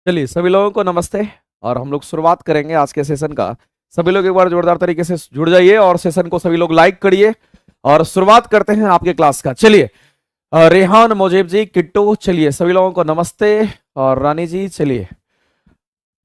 चलिए सभी लोगों को नमस्ते। और हम लोग शुरुआत करेंगे आज के सेशन का। सभी लोग एक बार जोरदार तरीके से जुड़ जाइए और सेशन को सभी लोग लाइक करिए और शुरुआत करते हैं आपके क्लास का। चलिए रेहान, मोजेब जी, किट्टू, चलिए सभी लोगों को नमस्ते। और रानी जी, चलिए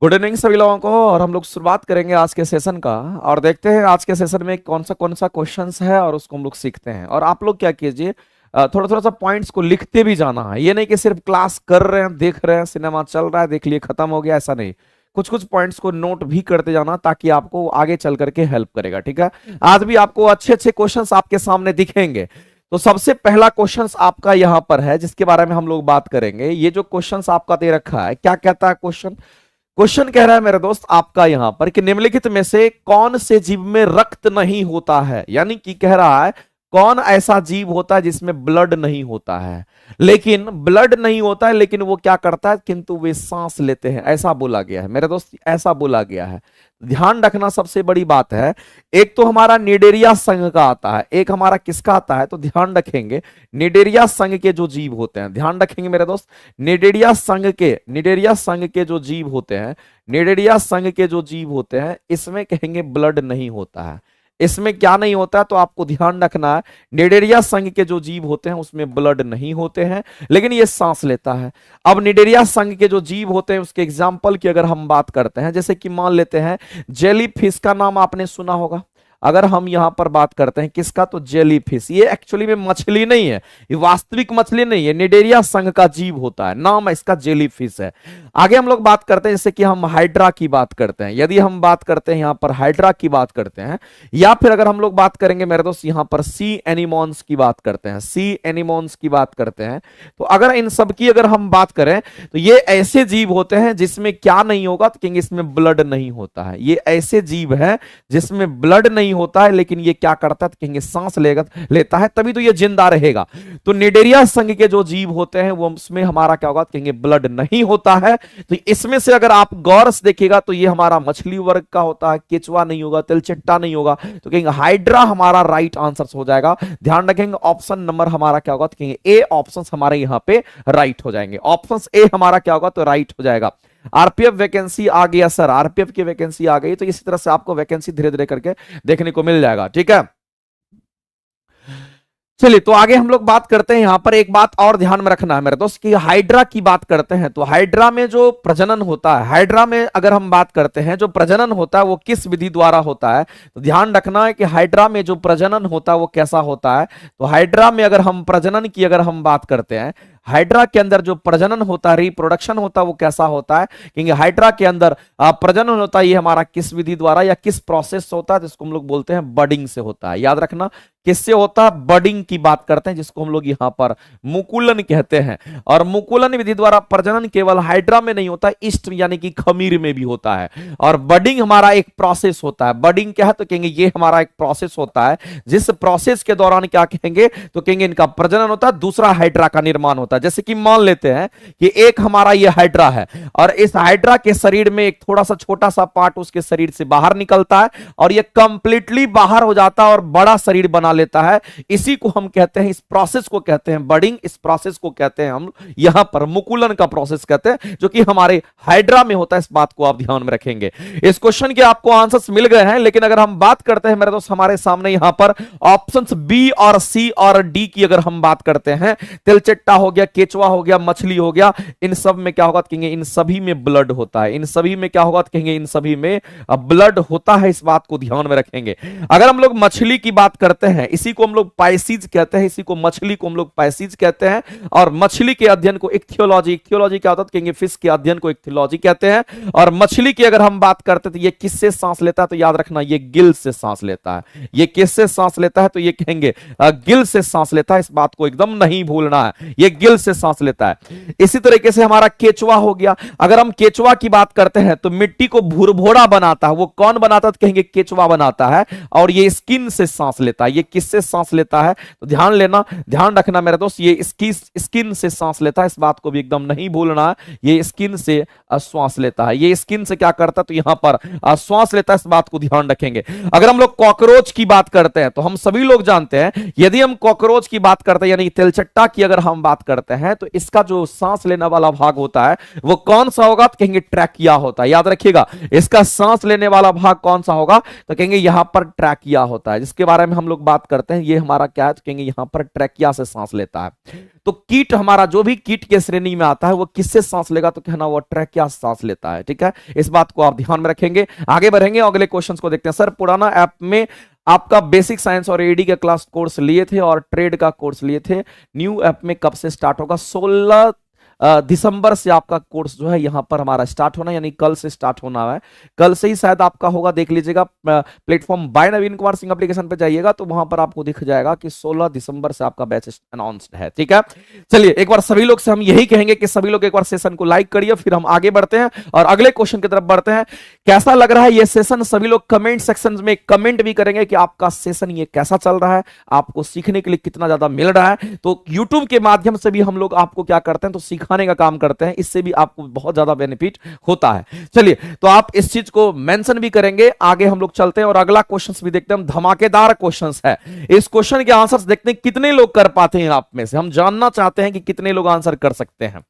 गुड इवनिंग सभी लोगों को। और हम लोग शुरुआत करेंगे आज के सेशन का और देखते हैं आज के सेशन में कौन सा क्वेश्चंस है और उसको हम लोग सीखते हैं। और आप लोग क्या कीजिए, थोड़ा थोड़ा सा पॉइंट्स को लिखते भी जाना है। ये नहीं कि सिर्फ क्लास कर रहे हैं, देख रहे हैं, सिनेमा चल रहा है, देख लिए खत्म हो गया, ऐसा नहीं। कुछ कुछ पॉइंट्स को नोट भी करते जाना ताकि आपको आगे चल करके हेल्प करेगा। ठीक है, आज भी आपको अच्छे अच्छे क्वेश्चंस आपके सामने दिखेंगे। तो सबसे पहला क्वेश्चंस आपका यहां पर है जिसके बारे में हम लोग बात करेंगे। ये जो क्वेश्चंस आपका दे रखा है, क्या कहता है क्वेश्चन? क्वेश्चन कह रहा है मेरे दोस्त आपका यहां पर कि निम्नलिखित में से कौन से जीव में रक्त नहीं होता है। यानी कि कह रहा है कौन ऐसा जीव होता है जिसमें ब्लड नहीं होता है, लेकिन ब्लड नहीं होता है लेकिन वो क्या करता है, किंतु वे सांस लेते हैं। ऐसा बोला गया है मेरे दोस्त, ऐसा बोला गया है। ध्यान रखना सबसे बड़ी बात है। एक तो हमारा निडेरिया संघ का आता है, एक हमारा किसका आता है, तो ध्यान रखेंगे निडेरिया संघ के जो जीव होते हैं, ध्यान रखेंगे मेरे दोस्त। निडेरिया संघ के जो जीव होते हैं, निडेरिया संघ के जो जीव होते हैं, इसमें कहेंगे ब्लड नहीं होता है। इसमें क्या नहीं होता है, तो आपको ध्यान रखना है निडेरिया संघ के जो जीव होते हैं उसमें ब्लड नहीं होते हैं, लेकिन ये सांस लेता है। अब निडेरिया संघ के जो जीव होते हैं उसके एग्जाम्पल की अगर हम बात करते हैं, जैसे कि मान लेते हैं जेली फिश का नाम आपने सुना होगा। अगर हम यहां पर बात करते हैं किसका, तो जेली फिश। ये एक्चुअली में मछली नहीं है, ये वास्तविक मछली नहीं है, निडेरिया संघ का जीव होता है, नाम इसका जेली फिश है। आगे हम लोग बात करते हैं जैसे कि हम हाइड्रा की बात करते हैं। यदि हम बात करते हैं यहां पर हाइड्रा की बात करते हैं, या फिर अगर हम लोग बात करेंगे मेरे दोस्त यहां पर सी एनिमोन्स की बात करते हैं, सी एनिमोन्स की बात करते हैं, तो अगर इन सब की अगर हम बात करें तो ये ऐसे जीव होते हैं जिसमें क्या नहीं होगा, तो कहेंगे इसमें ब्लड नहीं होता है। ये ऐसे जीव है जिसमें ब्लड नहीं होता है, लेकिन ये क्या करता है, तो कहेंगे सांस लेता है, तभी तो ये जिंदा रहेगा। तो निडेरिया संघ के जो जीव होते हैं वो उसमें हमारा क्या होगा, तो कहेंगे ब्लड नहीं होता है। तो इसमें से अगर आप गौर से देखिएगा तो ये हमारा मछली वर्ग का होता है, केचुआ नहीं होगा, तिलचट्टा नहीं होगा, तो कहेंगे हाइड्रा हमारा राइट आंसर हो जाएगा। ध्यान रखेंगे ऑप्शन नंबर हमारा क्या होगा, तो कहेंगे ए ऑप्शन हमारे यहां पे राइट हो जाएंगे। ऑप्शन ए हमारा क्या होगा, तो राइट हो जाएगा। आरपीएफ वैकेंसी आ गया सर, आरपीएफ की वैकेंसी आ गई, तो इसी तरह से आपको वैकेंसी धीरे धीरे करके देखने को मिल जाएगा। ठीक है, चलिए तो आगे हम लोग बात करते हैं। यहां पर एक बात और ध्यान में रखना है मेरे दोस्त कि हाइड्रा की बात करते हैं तो हाइड्रा में जो प्रजनन होता है, हाइड्रा में अगर हम बात करते हैं जो प्रजनन होता है वो किस विधि द्वारा होता है, तो ध्यान रखना है कि हाइड्रा में जो प्रजनन होता है वो कैसा होता है। तो हाइड्रा में अगर हम प्रजनन की अगर हम बात करते हैं, हाइड्रा के अंदर जो प्रजनन होता है, रिप्रोडक्शन होता है, वो कैसा होता है, क्योंकि हाइड्रा के अंदर प्रजनन होता है ये हमारा किस विधि द्वारा या किस प्रोसेस से होता है, जिसको हम लोग बोलते हैं बडिंग से होता है। याद रखना किससे होता है, बडिंग की बात करते हैं, जिसको हम लोग यहां पर मुकुलन कहते हैं। और मुकुलन विधि द्वारा प्रजनन केवल हाइड्रा में नहीं होता, ईस्ट यानी कि खमीर में भी होता है। और बडिंग हमारा एक प्रोसेस होता है। बडिंग क्या है, तो कहेंगे ये हमारा एक प्रोसेस होता है, जिस प्रोसेस के दौरान क्या कहेंगे, तो कहेंगे इनका प्रजनन होता है, दूसरा हाइड्रा का निर्माण होता है। जैसे कि मान लेते हैं कि एक हमारा ये हाइड्रा है और इस हाइड्रा के शरीर में एक थोड़ा सा छोटा सा पार्ट उसके शरीर से बाहर निकलता है और ये कंप्लीटली बाहर हो जाता है और बड़ा शरीर बना लेता है। इसी को हम कहते हैं, इस प्रोसेस को कहते हैं बडिंग। इस प्रोसेस को कहते हैं हम यहां पर मुकुलन का प्रोसेस कहते हैं, जो कि हमारे हाइड्रा में होता है। इस बात को आप ध्यान में रखेंगे। इस क्वेश्चन के आपको आंसर्स मिल गए हैं, लेकिन अगर हम बात करते हैं मेरे दोस्त हमारे सामने यहां पर ऑप्शंस बी और सी और डी की अगर हम बात करते हैं, तिलचट्टा हो गया, केचुआ हो गया, मछली हो गया, इन सब में क्या होगा, कहेंगे इन सभी में ब्लड होता है। इन सभी में क्या होगा, कहेंगे इन सभी में ब्लड होता है। इस बात को ध्यान में रखेंगे। अगर हम लोग मछली की बात करते हैं, इसी को हम लोग पाइसीज कहते हैं, इसी को मछली को हम लोग पाइसीज कहते हैं। और मछली के अध्ययन को इक्थियोलॉजी, इक्थियोलॉजी क्या होता है, कहेंगे फिश के अध्ययन को इक्थियोलॉजी कहते हैं। और मछली की अगर हम बात करते हैं तो ये किससे सांस लेता है, तो याद रखना ये गिल से सांस लेता है। ये किससे सांस लेता है, तो ये कहेंगे गिल से सांस लेता है। इस बात को एकदम नहीं भूलना है, ये गिल से सांस लेता है। इसी तरीके से हमारा केचुआ हो गया। अगर हम केचुआ की बात करते हैं तो मिट्टी को भुरभुरा बनाता है, वो कौन बनाता है, तो कहेंगे केचुआ बनाता है। और ये स्किन से सांस लेता है। ये किससे सांस लेता है? तो ध्यान लेना, ध्यान रखना मेरे दोस्त, ये इसकी स्किन से सांस लेता है, इस बात को भी एकदम नहीं भूलना है। ये स्किन से श्वास लेता है। ये स्किन से क्या करता है? तो यहां पर श्वास लेता है, इस बात को ध्यान रखेंगे। अगर हम लोग कॉकरोच की बात करते हैं तो हम सभी लोग जानते हैं, यदि हम कॉकरोच की बात करते हैं यानी तेलचट्टा की अगर हम बात करते हैं तो इसका जो सांस लेने वाला भाग होता है वो कौन सा होगा? तो कहेंगे ट्रैकिया होता है। याद रखिएगा, इसका सांस लेने वाला भाग कौन सा होगा? तो कहेंगे यहां पर ट्रैकिया होता है, जिसके बारे में हम लोग बात करते हैं। ये हमारा क्या है? तो कहेंगे यहां पर ट्रैकिया से सांस लेता है। तो कीट, हमारा जो भी कीट के श्रेणी में आता है वो किससे सांस लेगा? तो कहना वो ट्रैकिया से सांस लेता है। ठीक है, इस बात को आप ध्यान में रखेंगे। आगे बढ़ेंगे, अगले क्वेश्चन को देखते हैं। सर, पुराना ऐप में आपका बेसिक साइंस और एडी का क्लास कोर्स लिए थे और ट्रेड का कोर्स लिए थे, न्यू ऐप में कब से स्टार्ट होगा? 16 दिसंबर से आपका कोर्स जो है यहां पर हमारा स्टार्ट होना, यानी कल से स्टार्ट होना है। कल से ही शायद आपका होगा, देख लीजिएगा प्लेटफॉर्म बाय नवीन कुमार सिंह एप्लीकेशन पे जाइएगा तो वहां पर आपको दिख जाएगा कि 16 दिसंबर से आपका बैच अनाउंस्ड है। ठीक है, चलिए एक बार सभी लोग से हम यही कहेंगे कि सभी लोग एक बार सेशन को लाइक करिए, फिर हम आगे बढ़ते हैं और अगले क्वेश्चन की तरफ बढ़ते हैं। कैसा लग रहा है ये सेशन? सभी लोग कमेंट सेक्शन में कमेंट भी करेंगे कि आपका सेशन ये कैसा चल रहा है, आपको सीखने के लिए कितना ज्यादा मिल रहा है। तो यूट्यूब के माध्यम से भी हम लोग आपको क्या करते हैं? तो सिखाने का काम करते हैं, इससे भी आपको बहुत ज्यादा बेनिफिट होता है। चलिए, तो आप इस चीज को मेंशन भी करेंगे। आगे हम लोग चलते हैं और अगला क्वेश्चन भी देखते हैं। धमाकेदार क्वेश्चन है, इस क्वेश्चन के आंसर्स देखते हैं कितने लोग कर पाते हैं। आप में से हम जानना चाहते हैं कि कितने लोग आंसर कर सकते हैं।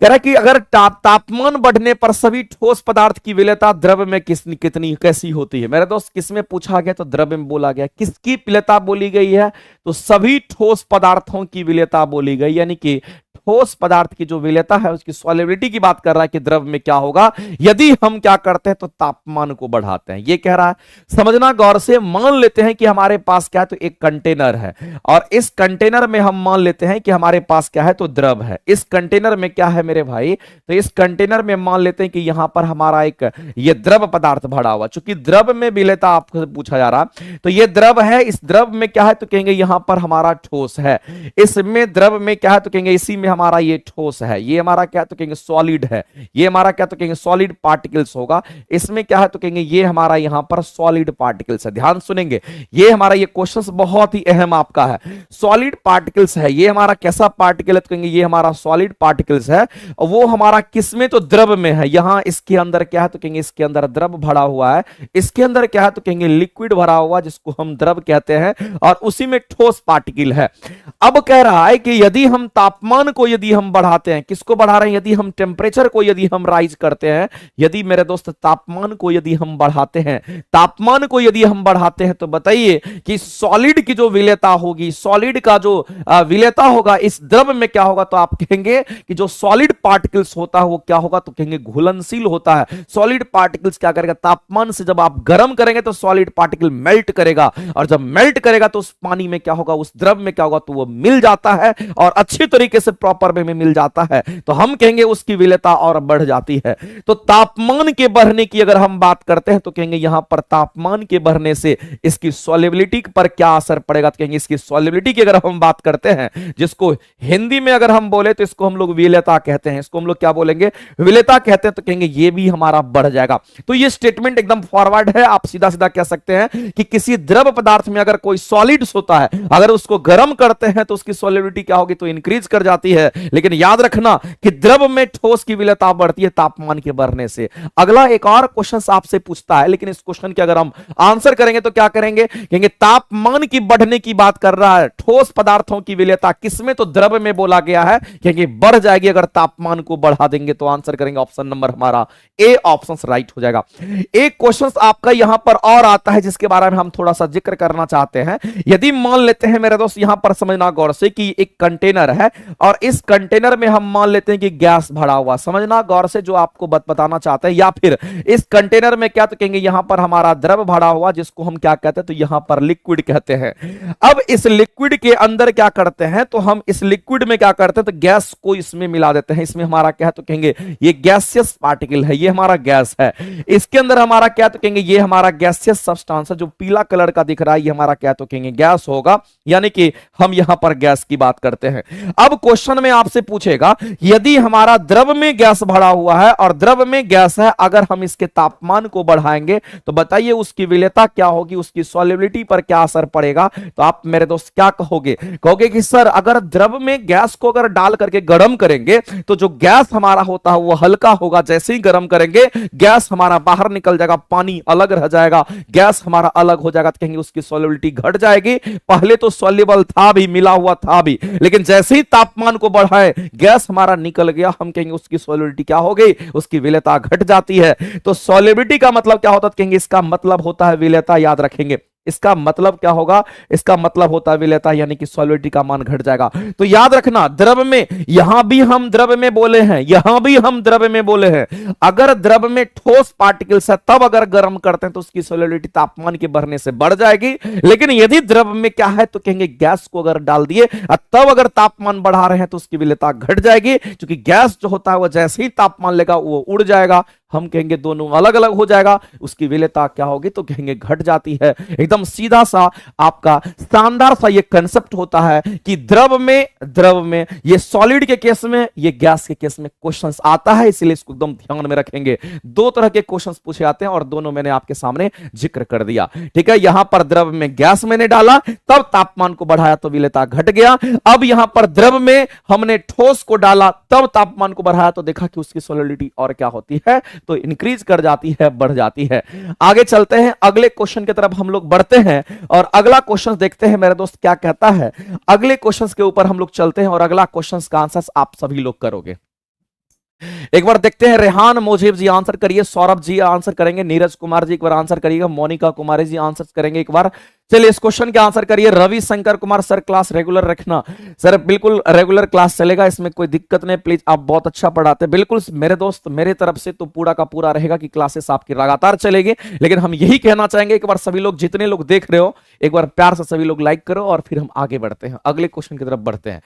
कह रहा है कि अगर तापमान बढ़ने पर सभी ठोस पदार्थ की विलेयता द्रव में कितनी कैसी होती है? मेरे दोस्त, किसमें पूछा गया? तो द्रव में बोला गया। किसकी विलेयता बोली गई है? तो सभी ठोस पदार्थों की विलेयता बोली गई, यानी कि ठोस पदार्थ की जो विलेयता है उसकी सॉल्युबिलिटी की बात कर रहा है कि द्रव में क्या होगा यदि हम क्या करते हैं? तो तापमान को बढ़ाते हैं। ये कह रहा है, समझना गौर से। मान लेते हैं कि हमारे पास क्या है? तो एक कंटेनर है और इस कंटेनर में हम मान लेते हैं कि हमारे पास क्या है? तो द्रव है। इस कंटेनर में क्या है मेरे भाई? तो इस कंटेनर में मान लेते हैं कि यहां पर हमारा एक ये द्रव पदार्थ भरा हुआ। चूंकि द्रव में विलेयता आपको पूछा जा रहा, तो ये द्रव है। इस द्रव में क्या है? तो कहेंगे यहां पर हमारा ठोस है। इसमें द्रव में क्या है? तो कहेंगे इसी में हमारा ये ठोस है। ये हमारा क्या? तो कहेंगे सॉलिड है। ये हमारा क्या? तो कहेंगे सॉलिड पार्टिकल्स होगा। इसमें क्या है? तो कहेंगे ये हमारा यहां पर सॉलिड पार्टिकल्स है। ध्यान सुनेंगे, ये हमारा ये क्वेश्चन बहुत ही अहम आपका है। सॉलिड पार्टिकल्स है, ये हमारा कैसा पार्टिकल है? तो कहेंगे ये हमारा सॉलिड पार्टिकल्स है। वो हमारा किसमें? तो द्रव में है। यहां इसके अंदर क्या है? तो कहेंगे इसके अंदर द्रव भरा हुआ है। इसके अंदर क्या है? तो कहेंगे लिक्विड भरा हुआ, जिसको हम द्रव कहते हैं, और उसी में ठोस पार्टिकल है। अब कह रहा है कि यदि हम तापमान को यदि हम बढ़ाते हैं, किसको बढ़ा रहे हैं? यदि हम टेम्परेचर को यदि हम राइज करते हैं, यदि मेरे दोस्त तापमान को यदि हम बढ़ाते हैं, तापमान को यदि हम बढ़ाते हैं, तो बताइए कि सॉलिड की जो विलेयता होगी, सॉलिड का जो विलेयता होगा इस द्रव में क्या होगा? तो आप कहेंगे कि जो सॉलिड पार्टिकल्स होता है वो क्या होगा? तो कहेंगे घुलनशील होता है। सॉलिड पार्टिकल्स क्या करेगा? तापमान से जब आप गर्म करेंगे तो सॉलिड पार्टिकल मेल्ट करेगा, और जब मेल्ट करेगा तो उस पानी में क्या होगा? उस द्रव में क्या होगा? तो वो मिल जाता है और अच्छी तरीके से प्रॉपर वे में मिल जाता है। तो हम कहेंगे उसकी विलेयता और बढ़ जाती है। तो तापमान के बढ़ने की अगर हम बात करते हैं तो कहेंगे यहां पर तापमान के बढ़ने से इसकी सॉल्युबिलिटी पर क्या असर पड़ेगा? तो कहेंगे इसकी सॉल्युबिलिटी की अगर हम बात करते हैं, जिसको हिंदी में अगर हम बोले तो इसको हम लोग विलेयता कहते हैं। इसको हम लोग क्या बोलेंगे? विलेयता कहते हैं। तो कहेंगे ये भी हमारा बढ़ जाएगा। तो ये स्टेटमेंट एकदम फॉरवर्ड है। आप सीधा सीधा कह सकते हैं कि किसी द्रव पदार्थ में अगर कोई सॉलिड्स होता है, अगर उसको गर्म करते हैं तो उसकी सॉल्युबिलिटी क्या होगी? तो इंक्रीज कर जाती है। लेकिन याद रखना कि द्रव में ठोस की विलेयता बढ़ती है तापमान के बढ़ने से। अगला एक और क्वेश्चन आपसे पूछता है, लेकिन इस क्वेश्चन के अगर हम आंसर करेंगे तो क्या करेंगे? कहेंगे तापमान की बढ़ने की बात कर रहा है। ठोस पदार्थों की विलेयता किसमें? तो द्रव में बोला गया है। कहेंगे बढ़ जाएगी अगर तापमान को बढ़ा देंगे। तो आंसर करेंगे ऑप्शन नंबर हमारा ए, ऑप्शन राइट हो जाएगा। एक क्वेश्चन आपका यहां पर और आता है जिसके बारे में हम थोड़ा सा जिक्र करना चाहते हैं। यदि मान लेते हैं मेरे दोस्त, यहां पर समझना गौर से कि एक कंटेनर है और इस कंटेनर में हम मान लेते हैं कि गैस भरा हुआ। समझना गौर से जो आपको बताना चाहते हैं। या फिर इस कंटेनर में क्या? तो कहेंगे यहां पर हमारा द्रव भरा हुआ, जिसको हम क्या कहते हैं? तो यहां पर लिक्विड कहते हैं। अब इस लिक्विड के अंदर क्या करते हैं? तो हम इस लिक्विड में क्या करते हैं? तो गैस को इसमें मिला देते देखते हैं, इसमें हमारा क्या है तो कहेंगे ये गैसियस पार्टिकल है, ये हमारा गैस है। इसके अंदर हमारा क्या तो कहेंगे ये हमारा गैसियस सब्सटेंस है, जो पीला कलर का दिख रहा है ये हमारा क्या तो कहेंगे गैस होगा, यानी कि हम यहां पर गैस की बात करते हैं। अब क्वेश्चन में आपसे पूछेगा यदि हमारा द्रव में गैस भरा हुआ है और द्रव में गैस है, अगर हम इसके तापमान को बढ़ाएंगे तो बताइए उसकी विलेयता क्या होगी, उसकी सॉल्युबिलिटी पर क्या असर पड़ेगा। तो आप मेरे दोस्त क्या कहोगे, कहोगे कि सर अगर द्रव में गैस को अगर डाल करके गर्म करेंगे तो जो गैस हमारा होता है वो हल्का होगा, जैसे ही गर्म करेंगे गैस हमारा बाहर निकल जाएगा, पानी अलग रह जाएगा, गैस हमारा अलग हो जाएगा, तो कहेंगे उसकी सॉल्युबिलिटी घट जाएगी। पहले तो सॉल्युबल था भी, मिला हुआ था भी, लेकिन जैसे ही तापमान को बढ़ाए गैस हमारा निकल गया, हम कहेंगे उसकी सॉल्युबिलिटी क्या हो गई, उसकी विलेयता घट जाती है। तो सॉल्युबिलिटी का मतलब क्या होता है, कहेंगे इसका मतलब होता है विलेयता, याद रखेंगे इसका मतलब क्या होगा, इसका मतलब होता है विलेयता, यानी कि सॉल्युबिलिटी का मान घट जाएगा। तो याद रखना द्रव में, यहां भी हम द्रव में बोले हैं, यहां भी हम द्रव में बोले हैं, अगर द्रव में ठोस पार्टिकल्स है तब अगर गर्म करते हैं तो उसकी सॉल्युबिलिटी तापमान के बढ़ने से बढ़ जाएगी। लेकिन यदि द्रव में क्या है तो कहेंगे गैस को अगर डाल दिए तब अगर तापमान बढ़ा रहे हैं तो उसकी विलेयता घट जाएगी, क्योंकि गैस जो होता है वो जैसे ही तापमान लेगा वो उड़ जाएगा, हम कहेंगे दोनों अलग अलग हो जाएगा, उसकी विलेयता क्या होगी तो कहेंगे घट जाती है। एकदम सीधा सा आपका शानदार सा ये कंसेप्ट होता है कि द्रव में ये सॉलिड के केस में, ये गैस के केस में क्वेश्चंस आता है, इसलिए इसको एकदम ध्यान में रखेंगे। दो तरह के क्वेश्चंस पूछे आते हैं और दोनों मैंने आपके सामने जिक्र कर दिया, ठीक है। यहां पर द्रव में गैस मैंने डाला तब तापमान को बढ़ाया तो विलेयता घट गया। अब यहां पर द्रव में हमने ठोस को डाला तब तापमान को बढ़ाया तो देखा कि उसकी सॉलिडिटी और क्या होती है तो इंक्रीज कर जाती है, बढ़ जाती है। आगे चलते हैं, अगले क्वेश्चन की तरफ हम लोग बढ़ते हैं और अगला क्वेश्चन देखते हैं मेरे दोस्त क्या कहता है। अगले क्वेश्चन के ऊपर हम लोग चलते हैं और अगला क्वेश्चन का आंसर आप सभी लोग करोगे। एक बार देखते हैं, रेहान मोजेब जी आंसर करिए, सौरभ जी आंसर करेंगे, नीरज कुमार जी एक बार आंसर करिएगा, मोनिका कुमारी जी आंसर करेंगे एक बार। चलिए इस क्वेश्चन के आंसर करिए। Ravi Shankar Kumar sir class regular रखना, सर बिल्कुल रेगुलर क्लास चलेगा, इसमें कोई दिक्कत नहीं, प्लीज आप बहुत अच्छा पढ़ाते हैं। बिल्कुल मेरे दोस्त, मेरे तरफ से तो पूरा का पूरा रहेगा कि क्लासेस आपकी लगातार चलेगी, लेकिन हम यही कहना चाहेंगे एक बार सभी लोग, जितने लोग देख रहे हो एक बार प्यार से सभी लोग लाइक करो और फिर हम आगे बढ़ते हैं, अगले क्वेश्चन की तरफ बढ़ते हैं।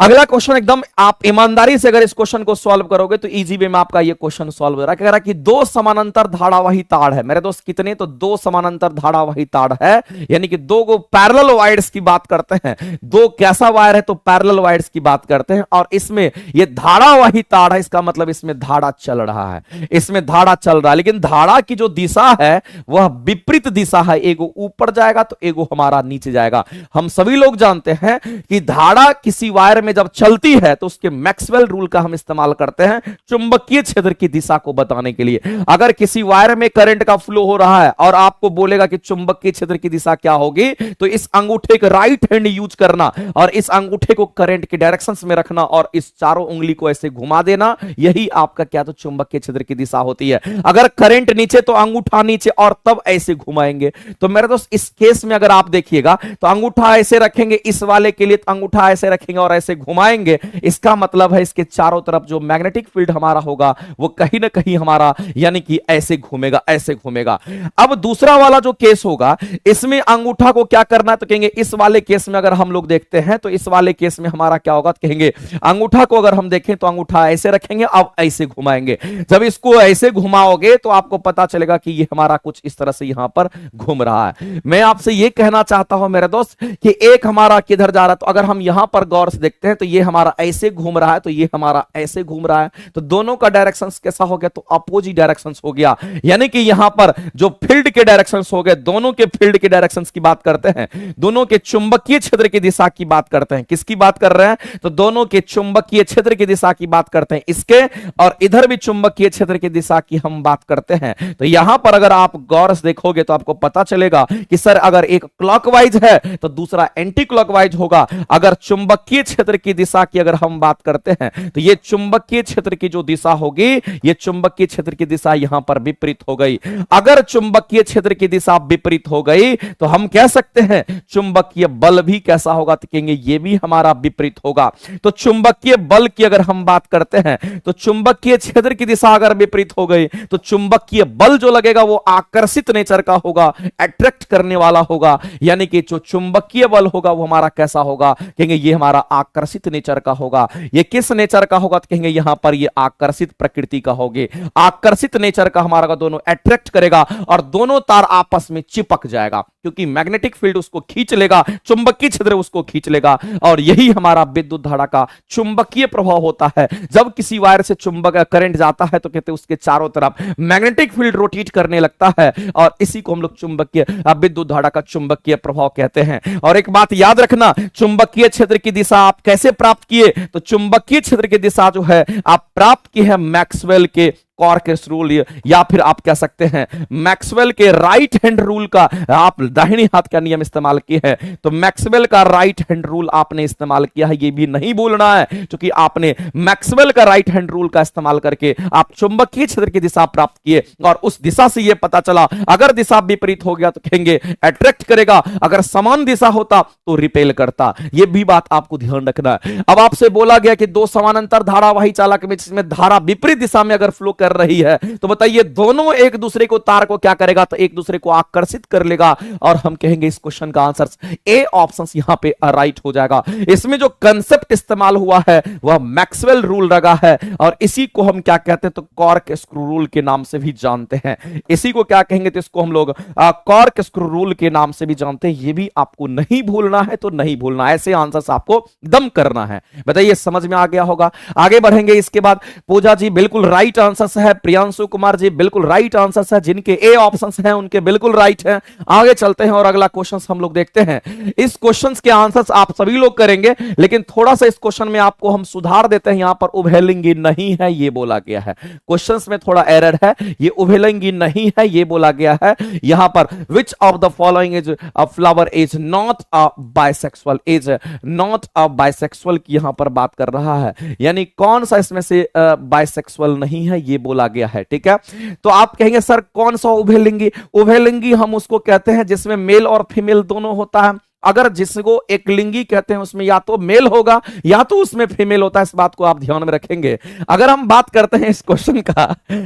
अगला क्वेश्चन एकदम आप ईमानदारी से अगर इस क्वेश्चन को सॉल्व करोगे तो इजी वे में आपका ये क्वेश्चन सॉल्व हो रहा है। कह रहा है कि दो समानांतर धारावाही तार है, मेरे दोस्त कितने, तो दो समानांतर धारावाही तार है, यानी कि दो को पैरेलल वायर्स की बात करते हैं। दो कैसा वायर है तो पैरेलल वायर्स की बात करते हैं, और इसमें ये धारावाही तार है, इसका मतलब इसमें धारा चल रहा है, इसमें धारा चल रहा है, लेकिन धारा की जो दिशा है वह विपरीत दिशा है, एगो ऊपर जाएगा तो एगो हमारा नीचे जाएगा। हम सभी लोग जानते हैं कि धारा किसी वायर में जब चलती है तो उसके मैक्सवेल रूल का हम इस्तेमाल करते हैं चुंबकीय क्षेत्र की दिशा को बताने के लिए। अगर किसी वायर में करंट का फ्लो हो रहा है और आपको बोलेगा कि चुंबकीय क्षेत्र की दिशा क्या होगी, तो इस अंगूठे का राइट हैंड यूज करना और इस अंगूठे को करंट के डायरेक्शन में रखना और इस चारों उंगली को ऐसे घुमा देना, यही आपका क्या तो चुंबकीय क्षेत्र की दिशा होती है। अगर करंट नीचे तो अंगूठा नीचे और तब ऐसे घुमाएंगे। तो मेरे दोस्त इस केस में अगर आप देखिएगा तो अंगूठा ऐसे रखेंगे, इस वाले के लिए तो अंगूठा ऐसे रखेंगे और ऐसे घुमाएंगे, इसका मतलब है इसके चारों तरफ जो मैग्नेटिक फील्ड हमारा होगा वो कहीं ना कहीं हमारा यानी कि ऐसे घूमेगा, ऐसे घूमेगा। अब दूसरा वाला जो केस होगा इसमें अंगूठा को क्या करना है तो कहेंगे इस वाले केस में अगर हम लोग देखते हैं तो इस वाले केस में हमारा क्या होगा तो कहेंगे अंगूठा को अगर हम देखें तो अंगूठा ऐसे रखेंगे, अब ऐसे घुमाएंगे। जब इसको ऐसे घुमाओगे तो आपको पता चलेगा कि ये हमारा कुछ इस तरह से यहां पर घूम रहा है। मैं आपसे ये कहना चाहता हूं मेरे दोस्त कि एक हमारा किधर जा रहा है, तो अगर हम यहां पर गौर से देखते हैं तो ये हमारा ऐसे घूम रहा है, तो ये हमारा ऐसे घूम रहा है, तो दोनों का डायरेक्शन कैसा हो गया तो अपोजिट डायरेक्शन हो गया। यानी कि यहां पर जो फील्ड के डायरेक्शन हो गए, दोनों के फील्ड के डायरेक्शन की बात करते हैं, दोनों के चुंबकीय क्षेत्र की दिशा की बात करते हैं। किसकी बात कर रहे हैं तो दोनों के चुंबकीय क्षेत्र की दिशा की बात करते हैं, इसके और इधर भी चुंबकीय क्षेत्र की दिशा की हम बात करते हैं। तो यहां पर अगर आप गौर से देखोगे तो आपको पता चलेगा कि सर अगर एक क्लॉकवाइज है तो दूसरा एंटी क्लॉकवाइज होगा। अगर चुंबकीय क्षेत्र की दिशा की अगर हम बात करते हैं तो ये चुंबकीय क्षेत्र की जो दिशा होगी, ये चुंबकीय क्षेत्र की दिशा यहां पर विपरीत हो गई। अगर चुंबकीय क्षेत्र की दिशा विपरीत हो गई तो हम कह सकते हैं चुंबकीय बल भी कैसा होगा तो कहेंगे ये भी हमारा विपरीत होगा। तो चुंबकीय बल की अगर हम बात करते हैं तो चुंबकीय क्षेत्र की दिशा अगर विपरीत हो गई तो चुंबकीय बल जो लगेगा वो आकर्षित नेचर का होगा, अट्रैक्ट करने वाला होगा। यानी कि जो चुंबकीय बल होगा वो हमारा कैसा होगा, कहेंगे ये हमारा आकर्षित नेचर का होगा। ये किस नेचर का होगा? तो कहेंगे यहां पर ये आकर्षित प्रकृति का होगे। आकर्षित नेचर का हमारा दोनों अट्रैक्ट करेगा और दोनों तार आपस में चिपक जाएगा, क्योंकि मैग्नेटिक फील्ड उसको खींच लेगा, चुंबकीय क्षेत्र उसको खींच लेगा। और यही हमारा विद्युत धारा का चुंबकीय प्रभाव होता है। जब किसी वायर से चुंबक करंट जाता है तो कहते हैं उसके चारों तरफ मैग्नेटिक फील्ड रोटेट करने लगता है, और इसी को हम लोग चुंबकीय विद्युत धारा का चुंबकीय प्रभाव कहते हैं। और एक बात याद रखना, चुंबकीय क्षेत्र की दिशा आप कैसे प्राप्त किए? तो चुंबकीय क्षेत्र की दिशा जो है आप प्राप्त की है मैक्सवेल के कॉर्कस रूल, या फिर आप कह सकते हैं मैक्सवेल के राइट हैंड रूल का आप दाहिने हाथ का नियम इस्तेमाल किए हैं। तो मैक्सवेल का राइट हैंड रूल आपने इस्तेमाल किया है, ये भी नहीं भूलना है, क्योंकि आपने मैक्सवेल का राइट हैंड रूल का इस्तेमाल करके आप चुंबकीय क्षेत्र की दिशा प्राप्त किए, और उस दिशा से यह पता चला अगर दिशा विपरीत हो गया तो कहेंगे अट्रैक्ट करेगा, अगर समान दिशा होता तो रिपेल करता। यह भी बात आपको ध्यान रखना है। अब आपसे बोला गया कि दो समानांतर धारावाही चालक में जिसमें धारा विपरीत दिशा में अगर फ्लो कर रही है, तो बताइए दोनों एक दूसरे को, तार को क्या करेगा? तो एक दूसरे को आकर्षित कर लेगा। और हम कहेंगे इस क्वेश्चन का आंसर ए ऑप्शन यहां पे राइट हो जाएगा। इसमें जो कंसेप्ट इस्तेमाल हुआ है वह मैक्सवेल रूल लगा है, और इसी को हम क्या कहते हैं? तो कॉर्क स्क्रू रूल के नाम से भी जानते हैं। इसी को क्या कहेंगे? तो इसको हम लोग कॉर्क स्क्रू रूल के नाम से भी जानते हैं। ये भी आपको नहीं भूलना है, तो नहीं भूलना, ऐसे आंसर आपको दम करना है। बताइए समझ में आ गया होगा। आगे बढ़ेंगे। इसके बाद पूजा जी बिल्कुल राइट आंसर है, प्रियांशु कुमार जी बिल्कुल राइट आंसर है, जिनके ए ऑप्शंस हैं उनके बिल्कुल राइट हैं। आगे चलते हैं और अगला क्वेश्चन हम लोग देखते हैं। इस क्वेश्चन के आंसर्स आप सभी लोग करेंगे, लेकिन थोड़ा सा इस क्वेश्चन में आपको हम सुधार देते हैं। यहां पर उभयलिंगी नहीं है ये बोला गया है, क्वेश्चंस में थोड़ा एरर है, ये उभयलिंगी नहीं है ये बोला गया है। यहां पर which of the following is a flower is not a bisexual, is not a bisexual की यहां पर बात कर रहा है, यानी कौन सा इसमें से बाइसेक्सुअल नहीं है ये बोला गया है। ठीक है, तो आप कहेंगे सर कौन सा उभयलिंगी? उभयलिंगी हम उसको कहते हैं जिसमें मेल और फीमेल दोनों होता है। अगर जिसको एक लिंगी कहते हैं उसमें या तो मेल होगा या तो उसमें फीमेल होता है, इस बात को आप ध्यान में रखेंगे। अगर हम बात करते हैं इस क्वेश्चन का,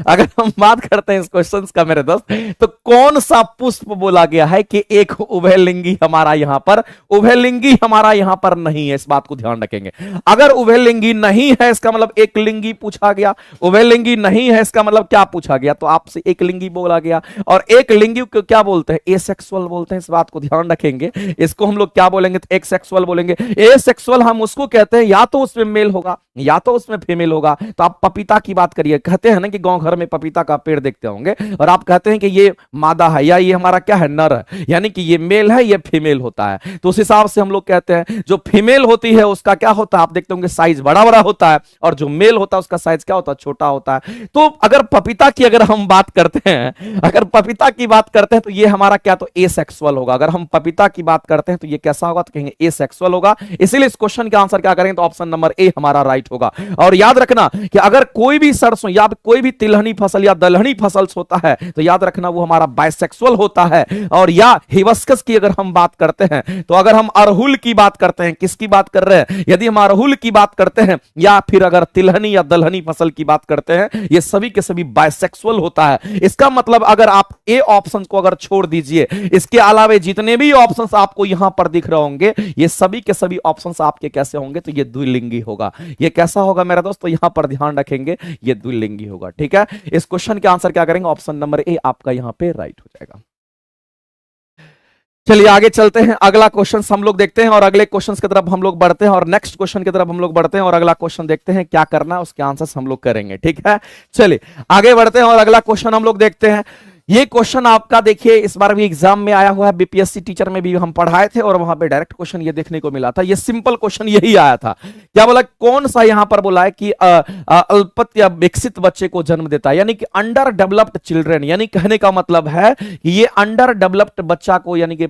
अगर हम बात करते हैं इस क्वेश्चन का मेरे दोस्त, तो कौन सा पुष्प बोला गया है कि एक उभयलिंगी हमारा यहां पर, उभयलिंगी हमारा यहां पर नहीं है, इस बात को ध्यान रखेंगे। अगर उभयलिंगी नहीं है इसका मतलब एक लिंगी पूछा गया, उभयलिंगी नहीं है इसका मतलब क्या पूछा गया? तो आपसे एक लिंगी बोला गया, और एक लिंगी को क्या बोलते हैं? एसेक्सुअल बोलते हैं, इस बात को ध्यान रखेंगे। इसको हम लोग क्या बोलेंगे? तो एक सेक्सुअल बोलेंगे। ए सेक्सुअल हम उसको कहते हैं या तो उसमें मेल होगा या तो उसमें फीमेल होगा। तो आप पपीता की बात करिए, कहते हैं ना कि गांव घर में पपीता का पेड़ देखते होंगे, और आप कहते हैं कि ये मादा है या ये हमारा क्या है? नर है, यानी कि ये मेल है ये फीमेल होता है। तो उस हिसाब से हम लोग कहते हैं जो फीमेल होती है उसका क्या होता है? आप देखते होंगे साइज बड़ा बड़ा होता है, और जो मेल होता है उसका साइज क्या होता है? छोटा होता है। तो अगर पपीता की अगर हम बात करते हैं, अगर पपीता की बात करते हैं तो ये हमारा क्या? तो एसेक्सुअल होगा। अगर हम पपीता की बात करते हैं तो ये कैसा होगा? तो कहेंगे एसेक्सुअल होगा। इसीलिए इस क्वेश्चन का आंसर क्या करेंगे? तो ऑप्शन नंबर ए हमारा राइट होगा। और याद रखना कि अगर कोई भी सरसों या कोई भी तिलहनी फसल या दलहनी फसल होता है तो याद रखना वो हमारा बाइसेक्सुअल होता है। और या हिबिस्कस की अगर हम बात करते हैं, तो अगर हम अड़हुल की बात करते हैं, किसकी बात कर रहे हैं? यदि हम अड़हुल की बात करते हैं या फिर अगर तिलहनी या दलहनी फसल की बात करते हैं, ये सभी के सभी बाइसेक्सुअल होता है। इसका मतलब अगर आप ए ऑप्शन को अगर छोड़ दीजिए, इसके अलावा जितने भी ऑप्शंस आपको यहां पर दिख रहे होंगे ये सभी के सभी ऑप्शंस आपके कैसे होंगे? तो ये द्विलिंगी होगा। ये कैसा होगा मेरा दोस्त? तो यहां पर ध्यान रखेंगे ये द्विलिंगी होगा। ठीक है, इस क्वेश्चन के आंसर क्या करेंगे? ऑप्शन नंबर ए आपका यहां पे राइट हो जाएगा। चलिए आगे चलते हैं, अगला क्वेश्चन हम लोग देखते हैं और अगले क्वेश्चन की तरफ हम लोग बढ़ते हैं, और नेक्स्ट क्वेश्चन की तरफ हम लोग बढ़ते हैं और अगला क्वेश्चन देखते हैं क्या करना है, उसके आंसर्स हम लोग करेंगे। ठीक है, चलिए आगे बढ़ते हैं और अगला क्वेश्चन हम लोग देखते हैं। ये क्वेश्चन आपका देखिए इस बार भी एग्जाम में आया हुआ है, बीपीएससी टीचर में भी हम पढ़ाए थे और वहां पे डायरेक्ट क्वेश्चन ये देखने को मिला था। ये सिंपल क्वेश्चन यही आया था। क्या बोला? कौन सा यहां पर बोला है कि अल्पत या विकसित बच्चे को जन्म देता है, यानी कि अंडर डेवलप्ड चिल्ड्रन, यानी कहने का मतलब है कि ये अंडर डेवलप्ड बच्चा को यानी कि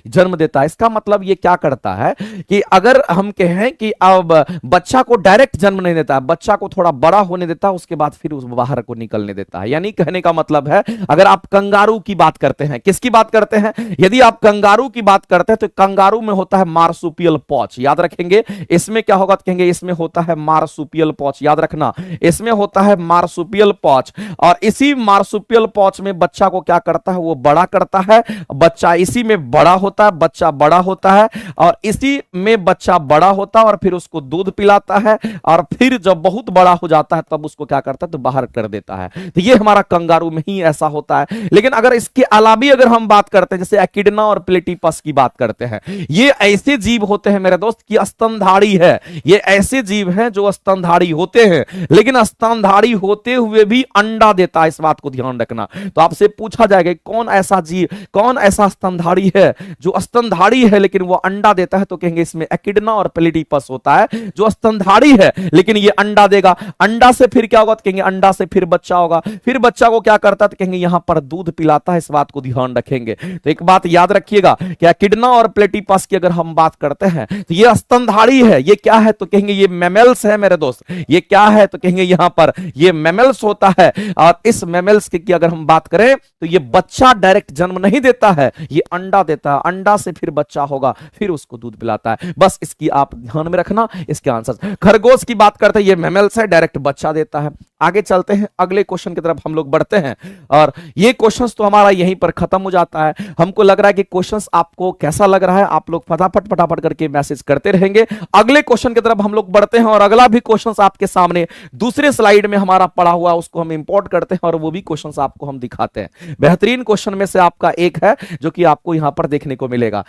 जन्म देता है। इसका मतलब ये क्या करता है कि अगर हम कहें कि अब बच्चा को डायरेक्ट जन्म नहीं देता है, बच्चा को थोड़ा बड़ा होने देता है, उसके बाद फिर उस बाहर को निकलने देता है। यानी कहने का मतलब है अगर आप आप कंगारू की बात करते हैं, किसकी बात करते हैं, यदि आप कंगारू की बात करते हैं तो कंगारू में होता है मार्सुपियल पॉच, याद रखेंगे। इसमें क्या होगा तो कहेंगे इसमें होता है मार्सुपियल पॉच, याद रखना इसमें होता है मार्सुपियल पॉच। और इसी मार्सुपियल पॉच में बच्चा को क्या करता है, वो बड़ा करता है, बच्चा इसी में बड़ा होता है, बच्चा बड़ा होता है और इसी में बच्चा बड़ा होता है और फिर उसको दूध पिलाता है और फिर जब बहुत बड़ा हो जाता है तब उसको क्या करता है तो बाहर कर देता है। तो ये हमारा कंगारू में ही ऐसा होता है। लेकिन अगर इसके अलावा अगर हम बात करते हैं जैसे एकिडना और प्लेटिपस की बात करते हैं, ये ऐसे जीव होते हैं मेरे दोस्त कि स्तनधारी है, ये ऐसे जीव हैं जो स्तनधारी होते हैं, लेकिन स्तनधारी होते हुए भी अंडा देता है, इस बात को ध्यान रखना। तो आपसे पूछा जाएगा कौन ऐसा जीव, कौन ऐसा स्तनधारी है जो स्तनधारी है लेकिन वो अंडा देता है, तो कहेंगे इसमें एकिडना और प्लेटिपस होता है जो स्तनधारी है लेकिन ये अंडा देगा। अंडा से फिर क्या होगा तो कहेंगे अंडा से फिर बच्चा होगा, फिर बच्चा को क्या करता है तो कहेंगे यहां पर दूध पिलाता है, इस बात को ध्यान रखेंगे। तो एक बात याद रखिएगा कि एकिडना और प्लेटिपस की अगर हम बात करते हैं तो ये स्तनधारी है, ये क्या है तो कहेंगे ये मैमल्स है मेरे दोस्त, ये क्या है तो कहेंगे यहां पर ये मैमल्स होता है। और इस मैमल्स की अगर हम बात करें तो ये बच्चा डायरेक्ट जन्म नहीं देता है, ये अंडा देता है, अंडा से फिर बच्चा होगा, फिर उसको दूध पिलाता है। बस इसकी आप ध्यान में रखना इसके आंसर। खरगोश की बात करते हैं, ये मैमल्स है, डायरेक्ट बच्चा देता है। आगे चलते हैं, अगले क्वेश्चन की तरफ हम लोग बढ़ते हैं और ये क्वेश्चंस तो हमारा यहीं पर खत्म हो जाता है। हमको लग रहा है कि क्वेश्चंस आपको कैसा लग रहा है, आप लोग फटाफट फटाफट करके मैसेज करते रहेंगे। अगले क्वेश्चन की तरफ हम लोग बढ़ते हैं और अगला भी क्वेश्चंस आपके सामने दूसरे स्लाइड में हमारा पड़ा हुआ है, उसको हम इंपोर्ट करते हैं और वो भी क्वेश्चंस आपको हम दिखाते हैं। बेहतरीन क्वेश्चन में से आपका एक है जो कि आपको यहां पर देखने को मिलेगा।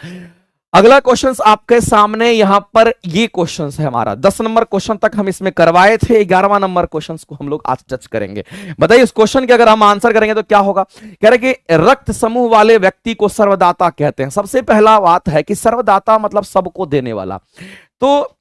अगला क्वेश्चन आपके सामने यहां पर ये क्वेश्चन है हमारा 10 नंबर क्वेश्चन तक हम इसमें करवाए थे, 11वां नंबर क्वेश्चन को हम लोग आज टच करेंगे। बताइए इस क्वेश्चन के अगर हम आंसर करेंगे तो क्या होगा। कह रहे कि रक्त समूह वाले व्यक्ति को सर्वदाता कहते हैं। सबसे पहला बात है कि सर्वदाता मतलब सबको देने वाला, तो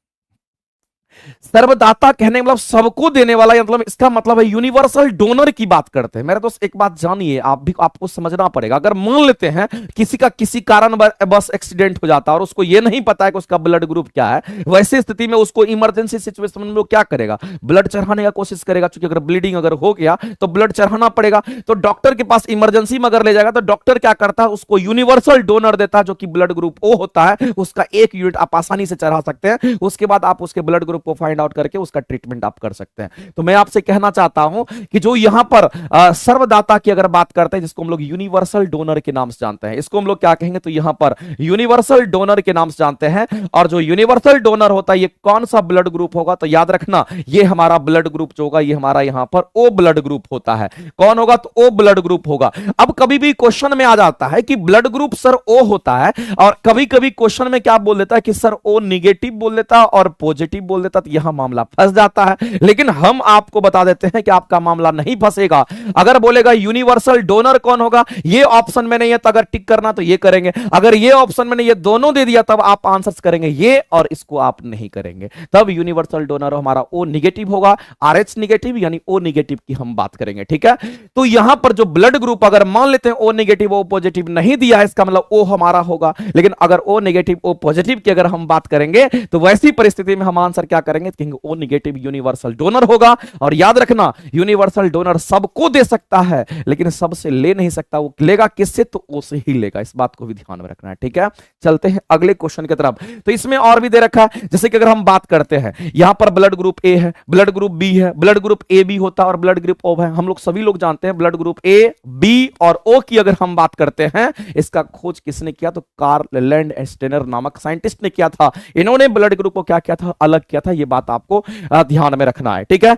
सर्वदाता कहने मतलब सबको देने वाला, मतलब इसका मतलब है यूनिवर्सल डोनर की बात करते हैं। मेरे दोस्त एक बात जानिए, आपको समझना पड़ेगा। अगर मान लेते हैं किसी का किसी कारण बस एक्सीडेंट हो जाता है और उसको यह नहीं पता है कि उसका ब्लड ग्रुप क्या है, वैसे स्थिति में उसको इमरजेंसी सिचुएशन में क्या करेगा, ब्लड चढ़ाने का कोशिश करेगा। क्योंकि अगर ब्लीडिंग अगर हो गया तो ब्लड चढ़ाना पड़ेगा, तो डॉक्टर के पास इमरजेंसी में अगर ले जाएगा तो डॉक्टर क्या करता है, उसको यूनिवर्सल डोनर देता है जो कि ब्लड ग्रुप ओ होता है। उसका 1 यूनिट आप आसानी से चढ़ा सकते हैं, उसके बाद आप उसके ब्लड ग्रुप को फाइंड आउट करके उसका ट्रीटमेंट आप कर सकते हैं। तो मैं आपसे कहना चाहता हूं कि जो यहां पर सर्वदाता की अगर बात करते हैं, जिसको हम लोग यूनिवर्सल डोनर के नाम से जानते हैं, इसको हम लोग क्या कहेंगे तो यहां पर यूनिवर्सल डोनर के नाम से जानते हैं। और जो यूनिवर्सल डोनर होता है ये कौन सा ब्लड ग्रुप होगा, तो याद रखना ये हमारा ब्लड ग्रुप जो होगा ये हमारा यहां पर ओ ब्लड ग्रुप होता है। कौन होगा तो ओ ब्लड ग्रुप होगा। अब कभी भी क्वेश्चन में आ जाता है कि ब्लड ग्रुप सर ओ होता है, और कभी कभी क्वेश्चन में क्या बोल देता है कि सर ओ निगेटिव बोल देता है और पॉजिटिव बोल देता है, तो यहां मामला फंस जाता है। लेकिन हम आपको बता देते हैं कि आपका मामला नहीं फंसेगा। अगर बोलेगा यूनिवर्सल डोनर कौन होगा, ये ऑप्शन में नहीं है तो अगर टिक करना तो ये करेंगे, अगर ये ऑप्शन में नहीं ये दोनों दे दिया तब आप आंसर्स करेंगे ये, और इसको आप नहीं करेंगे, तब यूनिवर्सल डोनर हमारा ओ निगेटिव होगा। RH निगेटिव यानी ओ निगेटिव की हम बात करेंगे, ठीक है। तो यहां पर जो ब्लड ग्रुप अगर मान लेते हैं ओ निगेटिव ओ पॉजिटिव नहीं दिया है, इसका मतलब ओ हमारा होगा। लेकिन अगर ओ निगेटिव ओ पॉजिटिव की अगर हम बात करेंगे तो वैसी परिस्थिति में हम आंसर क्या करेंगे, कहेंगे ओ निगेटिव यूनिवर्सल डोनर होगा। और याद रखना यूनिवर्सल डोनर सबको दे सकता है लेकिन सबसे ले नहीं सकता, वो लेगा किससे तो ओ से ही लेगा, इस बात को भी ध्यान में रखना है, ठीक है। चलते हैं अगले क्वेश्चन की तरफ। तो इसमें और भी दे रखा है, जैसे कि अगर हम बात करते हैं यहां पर ब्लड ग्रुप ए है, ब्लड ग्रुप बी है, ब्लड ग्रुप ए बी होता है और ब्लड ग्रुप ओ है। हम लोग सभी लोग जानते हैं ब्लड ग्रुप ए बी और ओ की अगर हम बात करते हैं, इसका खोज किसने किया तो कार्ल लैंडस्टेनर नामक साइंटिस्ट ने किया था। इन्होंने ब्लड ग्रुप को क्या किया था, अलग किया था। ये बात आपको ध्यान में रखना है, ठीक है।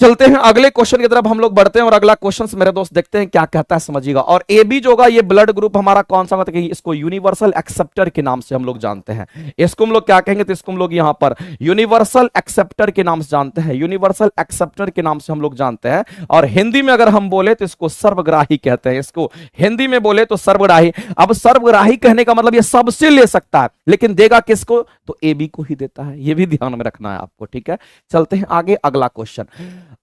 चलते हैं अगले क्वेश्चन की तरफ हम लोग बढ़ते हैं और अगला क्वेश्चन मेरे दोस्त देखते हैं क्या कहता है, समझिएगा। और ए बी जो होगा ये ब्लड ग्रुप हमारा कौन सा होगा, इसको यूनिवर्सल एक्सेप्टर के नाम से हम लोग जानते हैं। इसको हम लोग क्या कहेंगे तो इसको हम लोग यहां पर यूनिवर्सल एक्सेप्टर के नाम से जानते हैं, यूनिवर्सल एक्सेप्टर के नाम से हम लोग जानते हैं। और हिंदी में अगर हम बोले तो इसको सर्वग्राही कहते हैं, इसको हिंदी में बोले तो सर्वग्राही। अब सर्वग्राही कहने का मतलब ये सबसे ले सकता है लेकिन देगा किसको तो ए बी को ही देता है, ये भी ध्यान में रखना है आपको, ठीक है। चलते हैं आगे अगला क्वेश्चन।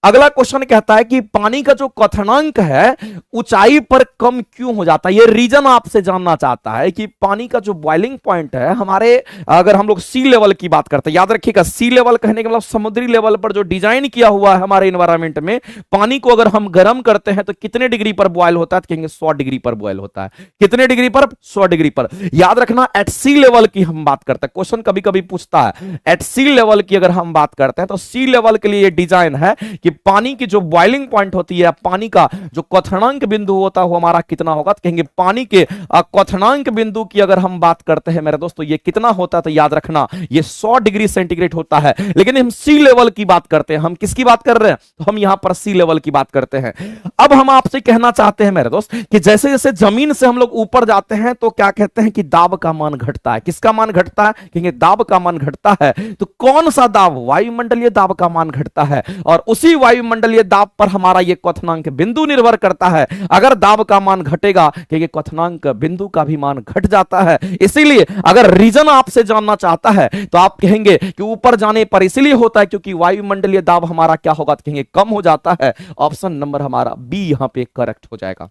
अगला क्वेश्चन कहता है कि पानी का जो क्वथनांक है ऊंचाई पर कम क्यों हो जाता है। ये रीजन आपसे जानना चाहता है कि पानी का जो बॉइलिंग पॉइंट है हमारे, अगर हम लोग सी लेवल की बात करते हैं, याद रखिएगा सी लेवल कहने का मतलब समुद्री लेवल पर जो डिजाइन किया हुआ है हमारे एनवायरमेंट में, पानी को अगर हम गर्म करते हैं तो कितने डिग्री पर बॉयल होता है, तो कहेंगे 100 डिग्री पर बॉयल होता है। कितने डिग्री पर? 100 डिग्री पर। याद रखना एट सी लेवल की हम बात करते हैं, क्वेश्चन कभी कभी पूछता है एट सी लेवल की अगर हम बात करते हैं तो सी लेवल के लिए ये डिजाइन है कि पानी की जो बॉइलिंग पॉइंट होती है, पानी का जो क्वथनांक बिंदु होता है वो हमारा कितना होगा, तो कहेंगे पानी के क्वथनांक बिंदु की अगर हम बात करते हैं मेरे दोस्तों ये कितना होता है, तो याद रखना ये 100 डिग्री सेंटीग्रेड होता है। लेकिन हम सी लेवल की बात करते हैं, हम किसकी बात कर रहे हैं, तो हम यहां पर सी लेवल की बात करते हैं। अब हम आपसे कहना चाहते हैं मेरे दोस्त कि जैसे जैसे जमीन से हम लोग ऊपर जाते हैं तो क्या कहते हैं कि दाब का मान घटता है। किसका मान घटता है, कहेंगे दाब का मान घटता है। तो कौन सा दाब, वायुमंडलीय दाब का मान घटता है, और उसी वायुमंडलीय दाब पर हमारा यह क्वथनांक बिंदु निर्भर करता है। अगर दाब का मान घटेगा क्योंकि क्वथनांक बिंदु का भी मान घट जाता है। इसीलिए अगर रीजन आपसे जानना चाहता है तो आप कहेंगे कि ऊपर जाने पर इसलिए होता है क्योंकि वायुमंडलीय दाब हमारा क्या होगा, तो कहेंगे कम हो जाता है। ऑप्शन नंबर हमारा बी यहां पे करेक्ट हो जाएगा।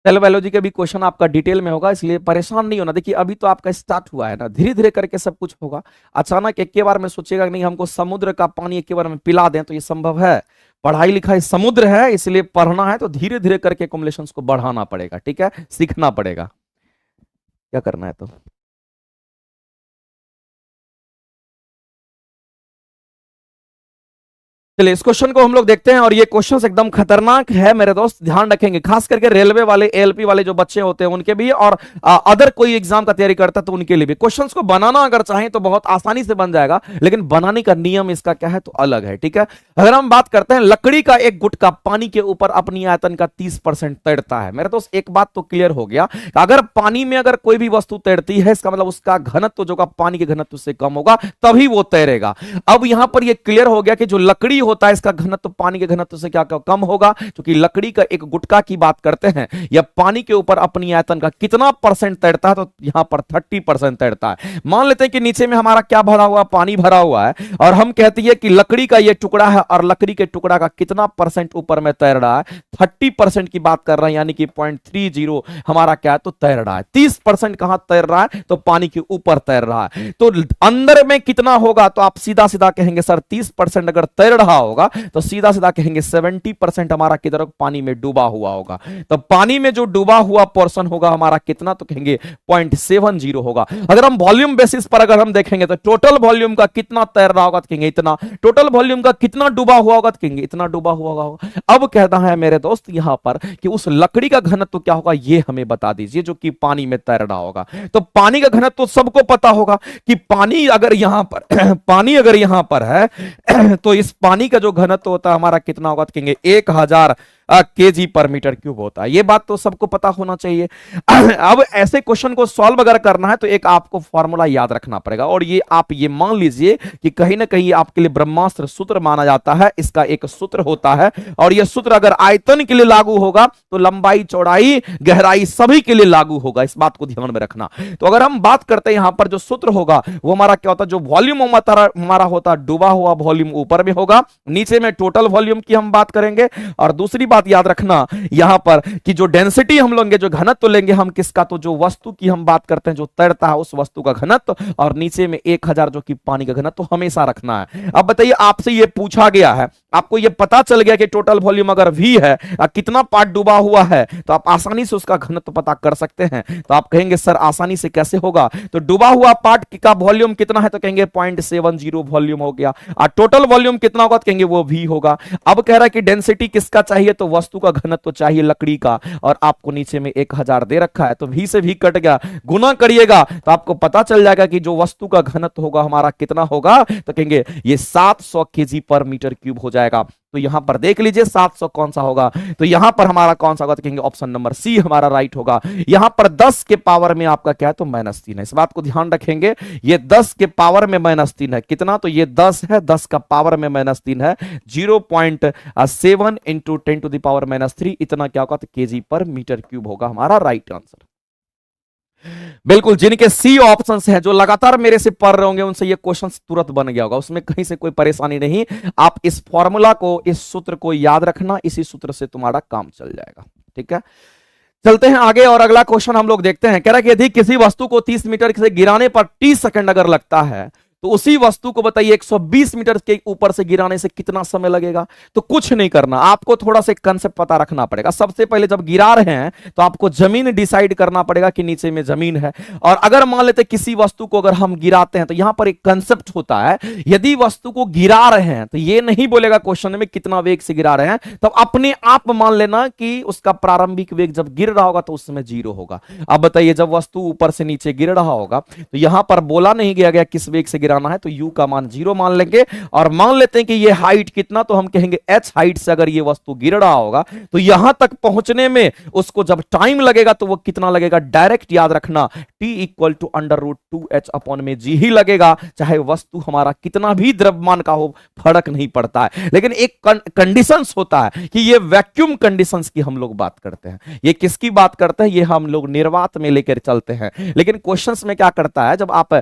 सेल बायोलॉजी के भी क्वेश्चन आपका डिटेल में होगा, इसलिए परेशान नहीं होना। देखिए अभी तो आपका स्टार्ट हुआ है ना, धीरे धीरे करके सब कुछ होगा। अचानक एक के बार में सोचिएगा नहीं हमको समुद्र का पानी एक के बार में पिला दें तो ये संभव है? पढ़ाई लिखाई समुद्र है, इसलिए पढ़ना है तो धीरे धीरे करके एक्युमुलेशंस को बढ़ाना पड़ेगा, ठीक है, सीखना पड़ेगा क्या करना है तो। चलिए इस क्वेश्चन को हम लोग देखते हैं, और ये क्वेश्चन एकदम खतरनाक है मेरे दोस्त, ध्यान रखेंगे। खास करके रेलवे वाले, एएलपी वाले जो बच्चे होते हैं उनके भी, और अदर कोई एग्जाम का तैयारी करता है तो उनके लिए भी। क्वेश्चंस को बनाना अगर चाहें तो बहुत आसानी से बन जाएगा, लेकिन बनाने का नियम इसका क्या है तो अलग है, ठीक है। अगर हम बात करते हैं, लकड़ी का एक गुटका पानी के ऊपर अपनी आयतन का 30% तैरता है। मेरे दोस्त एक बात तो क्लियर हो गया, अगर पानी में अगर कोई भी वस्तु तैरती है इसका मतलब उसका घनत्व जो का पानी के घनत्व से कम होगा तभी वो तैरेगा। अब यहां पर ये क्लियर हो गया कि जो लकड़ी होता है इसका घनत्व पानी के घनत्व से क्या कम होगा, क्योंकि लकड़ी का एक गुटका की बात करते हैं, या पानी के ऊपर अपनी आयतन का कितना परसेंट तैरता है, तो यहां पर 30% तैरता है। मान लेते हैं कि नीचे में हमारा क्या भरा हुआ, पानी भरा हुआ है, और हम कहते हैं कि लकड़ी का ये टुकड़ा है, और लकड़ी के टुकड़ा का कितना परसेंट ऊपर में तैर रहा है, 30% की बात कर रहे हैं, यानी कि 0.30 हमारा क्या है तो तैर रहा है। 30% कहां तैर रहा है, तो पानी के ऊपर तैर रहा है। तो अंदर में कितना होगा, तो आप सीधा सीधा कहेंगे सर 30% अगर तैर रहा होगा तो सीधा सीधा कहेंगे 70% हमारा किधर पानी में डूबा हुआ होगा। तो पानी में जो डूबा हुआ पोर्शन होगा हमारा कितना, तो कहेंगे 0.70 होगा। अगर हम वॉल्यूम बेसिस पर अगर हम देखेंगे तो टोटल वॉल्यूम का कितना तैर रहा होगा, तो कहेंगे इतना। टोटल वॉल्यूम का कितना डूबा हुआ होगा, तो कहेंगे इतना डूबा हुआ होगा। अब कहता है मेरे दोस्त यहां पर कि उस लकड़ी का घनत्व क्या होगा ये हमें बता दीजिए, जो कि पानी में तैर रहा होगा। तो पानी का घनत्व तो सबको पता होगा कि पानी अगर यहां पर पानी अगर यहां पर है तो इस पानी का जो घनत्व होता है हमारा कितना होगा, तो कहेंगे 1000 केजी पर मीटर क्यूब होता है। ये बात तो सबको पता होना चाहिए। अब ऐसे क्वेश्चन को सॉल्व अगर करना है तो एक आपको फॉर्मूला याद रखना पड़ेगा, और ये आप ये मान लीजिए कि कहीं ना कहीं आपके लिए ब्रह्मास्त्र सूत्र माना जाता है। इसका एक सूत्र होता है, और यह सूत्र अगर आयतन के लिए लागू होगा तो लंबाई, चौड़ाई, गहराई सभी के लिए लागू होगा। इस बात को ध्यान में रखना। तो अगर हम बात करते हैं यहां पर जो सूत्र होगा वो हमारा क्या होता है, जो वॉल्यूम हमारा होता है डूबा हुआ वॉल्यूम ऊपर में होगा, नीचे में टोटल वॉल्यूम की हम बात करेंगे। और दूसरी बात याद रखना यहां पर कि जो डेंसिटी हम लेंगे, जो घनत्व लेंगे हम किसका, तो जो वस्तु की हम बात करते हैं, जो तैरता है उस वस्तु का घनत्व, और नीचे में 1000 जो कि पानी का घनत्व हमेशा रखना है। अब बताइए, आपसे ये पूछा गया है, आपको ये पता चल गया कि टोटल वॉल्यूम अगर V है, कितना पार्ट डूबा हुआ है, तो आप आसानी से उसका घनत्व पता कर सकते हैं। तो आप कहेंगे सर आसानी से कैसे होगा, तो डूबा हुआ पार्ट का वॉल्यूम कितना है, तो कहेंगे 0.70 वॉल्यूम हो गया, और टोटल वॉल्यूम कितना होगा, तो कहेंगे वो V होगा। अब कह रहा है कि डेंसिटी किसका चाहिए, तो वस्तु का घनत्व चाहिए लकड़ी का, और आपको नीचे में 1000 दे रखा है, तो V से V कट गया, गुना करिएगा तो आपको पता चल जाएगा कि जो वस्तु का घनत्व होगा हमारा कितना होगा, तो कहेंगे ये 700 kg पर मीटर क्यूब हो जाएगा। तो यहां पर देख लीजिए 700 कौन सा होगा, तो यहां पर हमारा कौन सा होगा, तो कहेंगे ऑप्शन नंबर सी हमारा राइट होगा। यहां पर 10 के पावर में आपका क्या है, तो -3 है, इस बात को ध्यान रखेंगे। ये 10 के पावर में -3 है, कितना, तो ये 10 है, 10 का पावर में -3 है, 0.7 इंटू 10⁻³ इतना क्या होगा, तो केजी पर मीटर क्यूब होगा हमारा राइट आंसर। बिल्कुल, जिनके सी ऑप्शंस हैं, जो लगातार मेरे से पढ़ रहे होंगे, उनसे ये क्वेश्चन तुरंत बन गया होगा, उसमें कहीं से कोई परेशानी नहीं। आप इस फॉर्मूला को, इस सूत्र को याद रखना, इसी सूत्र से तुम्हारा काम चल जाएगा। ठीक है, चलते हैं आगे और अगला क्वेश्चन हम लोग देखते हैं। कह रहा है कि यदि किसी वस्तु को 30 मीटर से गिराने पर 30 सेकंड अगर लगता है, तो उसी वस्तु को बताइए 120 मीटर के ऊपर से गिराने से कितना समय लगेगा। तो कुछ नहीं करना, आपको थोड़ा सा कंसेप्ट पता रखना पड़ेगा। सबसे पहले जब गिरा रहे हैं तो आपको जमीन डिसाइड करना पड़ेगा कि नीचे में जमीन है। और अगर मान लेते किसी वस्तु को अगर हम गिराते हैं, तो यहां पर एक कंसेप्ट होता है, यदि वस्तु को गिरा रहे हैं तो ये नहीं बोलेगा क्वेश्चन में कितना वेग से गिरा रहे हैं, तब अपने आप मान लेना कि उसका प्रारंभिक वेग जब गिर रहा होगा तो उस समय 0 होगा। अब बताइए, जब वस्तु ऊपर से नीचे गिर रहा होगा तो यहां पर बोला नहीं गया किस वेग से गिरा है, तो u का मान 0 मान लेंगे। और मान लेते हैं कि ये हाइट कितना, तो हम कहेंगे h हाइट से अगर ये वस्तु गिर रहा होगा तो यहां तक पहुंचने में उसको जब टाइम लगेगा तो वो कितना लगेगा, डायरेक्ट याद रखना t equal to √2h upon में g ही लगेगा, चाहे वस्तु हमारा कितना भी द्रव्यमान का हो, फर्क नहीं पड़ता है। लेकिन एक कंडीशंस होता है कि ये वैक्यूम कंडीशंस की हम लोग बात करते हैं। ये किसकी बात करते हैं, ये हम लोग निर्वात में लेकर चलते हैं। लेकिन क्वेश्चंस में क्या करता है, जब आप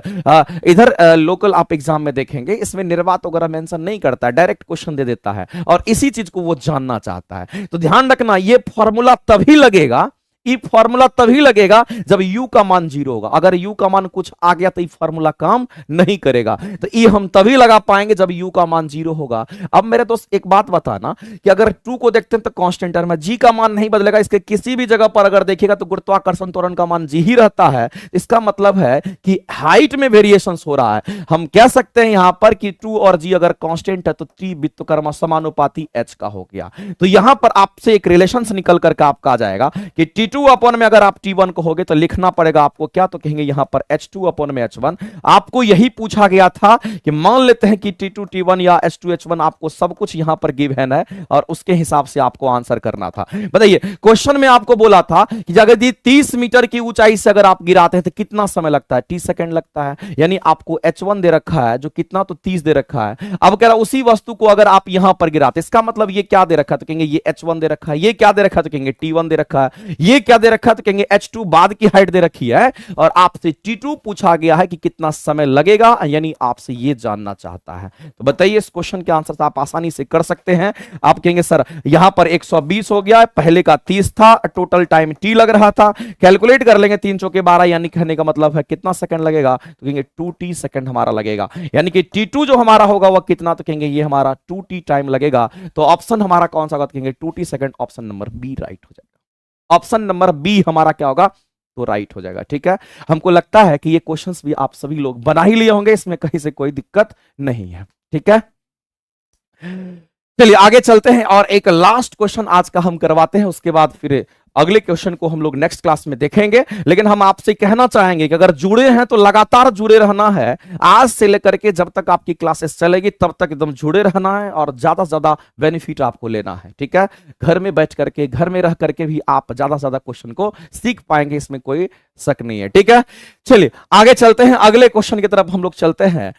इधर लोकल आप एग्जाम में देखेंगे, इसमें निर्वात वगैरह मेंशन नहीं करता है, डायरेक्ट क्वेश्चन दे देता है, और इसी चीज को वो जानना चाहता है। तो ध्यान रखना, ये फॉर्मूला तभी लगेगा, ये फॉर्मूला तभी लगेगा जब u का मान 0 होगा। अगर u का मान कुछ आ गया तो ये फॉर्मूला काम नहीं करेगा। तो ये हम तभी लगा पाएंगे जब u का मान 0 होगा। अब मेरे दोस्त एक बात बताना कि अगर 2 को देखते हैं तो कांस्टेंट टर्म है, g का मान नहीं बदलेगा, इसके किसी भी जगह पर अगर देखिएगा तो गुरुत्वाकर्षण त्वरण का मान g ही रहता है। इसका मतलब है कि हाइट में वेरिएशन हो रहा है। हम कह सकते हैं यहां पर कि 2 और g अगर कांस्टेंट है तो t व्युत्क्रम समानुपाती h का हो गया। तो यहां पर आपसे एक रिलेशन निकल करके आपका आ जाएगा कि T2 अपॉन में अगर आप T1 कहोगे तो लिखना पड़ेगा आपको क्या, तो कहेंगे यहां पर H2 अपॉन में H1। आपको यही पूछा गया था कि मान लेते हैं कि T2 T1 या H2 H1, आपको सब कुछ यहां पर गिवन है और उसके हिसाब से आपको आंसर करना था। बताइए, क्वेश्चन में आपको बोला था कि अगर 30 मीटर की ऊंचाई से अगर आप गिराते हैं तो कितना समय लगता है, 30 सेकंड लगता है। यानी आपको H1 दे रखा है जो कितना, तो 30 दे रखा है। अब कह रहा उसी वस्तु को अगर आप यहां पर गिराते, इसका मतलब ये क्या दे रखा है, तो कहेंगे ये H1 दे रखा है। ये क्या दे रखा है, तो कहेंगे T1 दे रखा है। ये क्या दे रखा है, तो कहेंगे H2 बाद की हाइट दे रखी है। और आपसे T2 पूछा गया है कि कितना समय लगेगा, यानी आपसे ये जानना चाहता है। तो बताइए, इस क्वेश्चन के आंसर आप आसानी से कर सकते हैं। आप कहेंगे सर यहां पर 120 हो गया, पहले का 30 था, टोटल टाइम T लग रहा था, कैलकुलेट कर लेंगे 3 चौके 12, यानी कहने का मतलब है कितना सेकंड लगेगा, तो कहेंगे 2t सेकंड हमारा लगेगा। यानी कि T2 जो हमारा होगा वह कितना, तो कहेंगे ये हमारा 2t टाइम लगेगा। तो ऑप्शन हमारा कौन सा होगा, तो कहेंगे 2t second, option number B right हो जाएगा। ऑप्शन नंबर बी हमारा क्या होगा, तो राइट हो जाएगा। ठीक है, हमको लगता है कि ये क्वेश्चंस भी आप सभी लोग बना ही लिए होंगे, इसमें कहीं से कोई दिक्कत नहीं है। ठीक है, चलिए आगे चलते हैं और एक लास्ट क्वेश्चन आज का हम करवाते हैं, उसके बाद फिर अगले क्वेश्चन को हम लोग नेक्स्ट क्लास में देखेंगे। लेकिन हम आपसे कहना चाहेंगे कि अगर जुड़े हैं तो लगातार जुड़े रहना है। आज से लेकर के जब तक आपकी क्लासेस चलेगी तब तक एकदम जुड़े रहना है और ज्यादा से ज्यादा बेनिफिट आपको लेना है। ठीक है, घर में बैठ करके, घर में रह करके भी आप ज्यादा से ज्यादा क्वेश्चन को सीख पाएंगे, इसमें कोई शक नहीं है। ठीक है, चलिए आगे चलते हैं, अगले क्वेश्चन की तरफ हम लोग चलते हैं।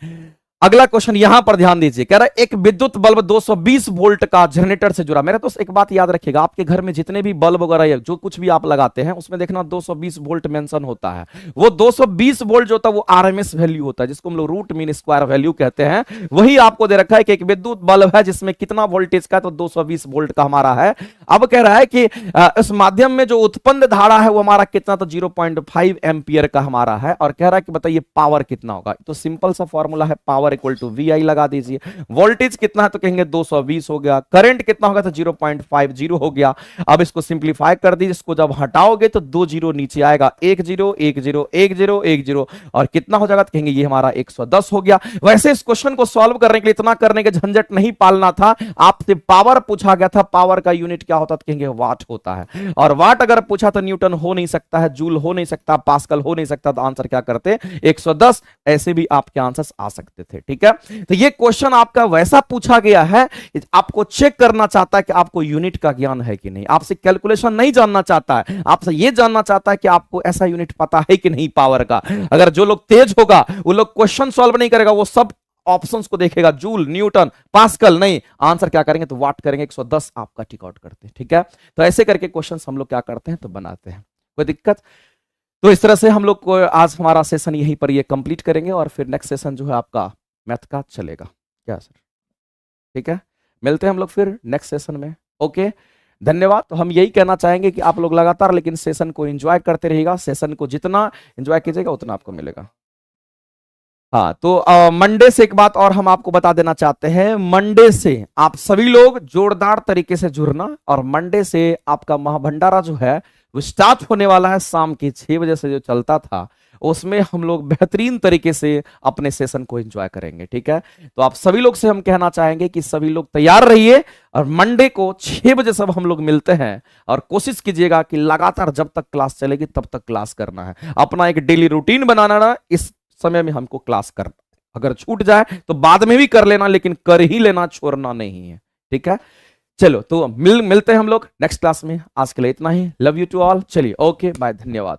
अगला क्वेश्चन यहां पर ध्यान दीजिए, कह रहा है एक विद्युत बल्ब 220 वोल्ट का जनरेटर से जुड़ा। मेरा तो एक बात याद रखिएगा, आपके घर में जितने भी बल्ब वगैरह जो कुछ भी आप लगाते हैं उसमें देखना 220 वोल्ट मेंशन होता है। वो 220 वोल्ट जो होता है वो आरएमएस वैल्यू होता है, जिसको हम लोग रूट मीन स्क्वायर वैल्यू कहते हैं। वही आपको दे रखा है कि एक विद्युत बल्ब है जिसमें कितना वोल्टेज का, तो 220 वोल्ट का हमारा है। अब कह रहा है कि इस माध्यम में जो उत्पन्न धारा है वो हमारा कितना, तो 0.5 एम्पियर का हमारा है। और कह रहा है कि बताइए पावर कितना होगा। तो सिंपल सा फॉर्मूला है, पावर इक्वल टू वी आई लगा दीजिए। वोल्टेज कितना है तो कहेंगे 220 हो गया। करंट कितना होगा तो 0.50 हो गया। अब इसको सिंप्लीफाई कर दीजिए, इसको जब हटाओगे तो 2 जीरो नीचे आएगा, 1 0 1 0 1 0 1 0 और कितना हो जाएगा तो कहेंगे ये हमारा 110 हो गया। वैसे इस क्वेश्चन को सॉल्व करने के लिए इतना करने के झंझट नहीं पालना था, आपसे पावर पूछा गया था, पावर का यूनिट क्या होता तो कहेंगे वाट होता है। और वाट अगर पूछा तो न्यूटन हो नहीं सकता है, जूल हो नहीं सकता, पास्कल हो नहीं सकता, तो आंसर क्या करते 110। ऐसे भी आपके आंसर्स आ सकते थे, ठीक है। तो ये क्वेश्चन आपका वैसा पूछा गया है, आपको चेक करना चाहता है कि आपको यूनिट का ज्ञान है कि नहीं, आपसे कैलकुलेशन नहीं जानना चाहता है, आपसे ये जानना चाहता है कि आपको ऐसा यूनिट पता है कि नहीं पावर का। अगर जो लोग तेज होगा वो लोग क्वेश्चन सॉल्व नहीं करेगा, वो सब ऑप्शंस को देखेगा, जूल न्यूटन पास्कल नहीं, आंसर क्या करेंगे तो वाट करेंगे, 110 आपका टिक आउट करते हैं, ठीक है। तो ऐसे करके क्वेश्चंस हम लोग क्या करते हैं तो बनाते हैं, कोई दिक्कत। तो इस तरह से हम लोग को आज हमारा सेशन यहीं पर ये कंप्लीट करेंगे और फिर नेक्स्ट सेशन जो है आपका मैथ का चलेगा, क्या सर, ठीक है। मिलते हैं हम लोग फिर नेक्स्ट सेशन में, ओके, धन्यवाद। तो हम यही कहना चाहेंगे कि आप लोग लगातार लेकिन सेशन को एंजॉय करते रहिएगा, सेशन को जितना एंजॉय कीजिएगा उतना आपको मिलेगा। हाँ, तो मंडे से एक बात और हम आपको बता देना चाहते हैं, मंडे से आप सभी लोग जोरदार तरीके से जुड़ना, और मंडे से आपका महाभंडारा जो है वो स्टार्ट होने वाला है शाम के 6 बजे से, जो चलता था उसमें हम लोग बेहतरीन तरीके से अपने सेशन को एंजॉय करेंगे, ठीक है। तो आप सभी लोग से हम कहना चाहेंगे कि सभी लोग तैयार रहिए, और मंडे को 6 बजे सब हम लोग मिलते हैं, और कोशिश कीजिएगा कि लगातार जब तक क्लास चलेगी तब तक क्लास करना है, अपना एक डेली रूटीन बनाना ना, इस समय में हमको क्लास करना, अगर छूट जाए तो बाद में भी कर लेना, लेकिन कर ही लेना, छोड़ना नहीं है, ठीक है। चलो तो मिलते हैं हम लोग नेक्स्ट क्लास में। आज के लिए इतना ही, लव यू टू ऑल, चलिए ओके बाय, धन्यवाद।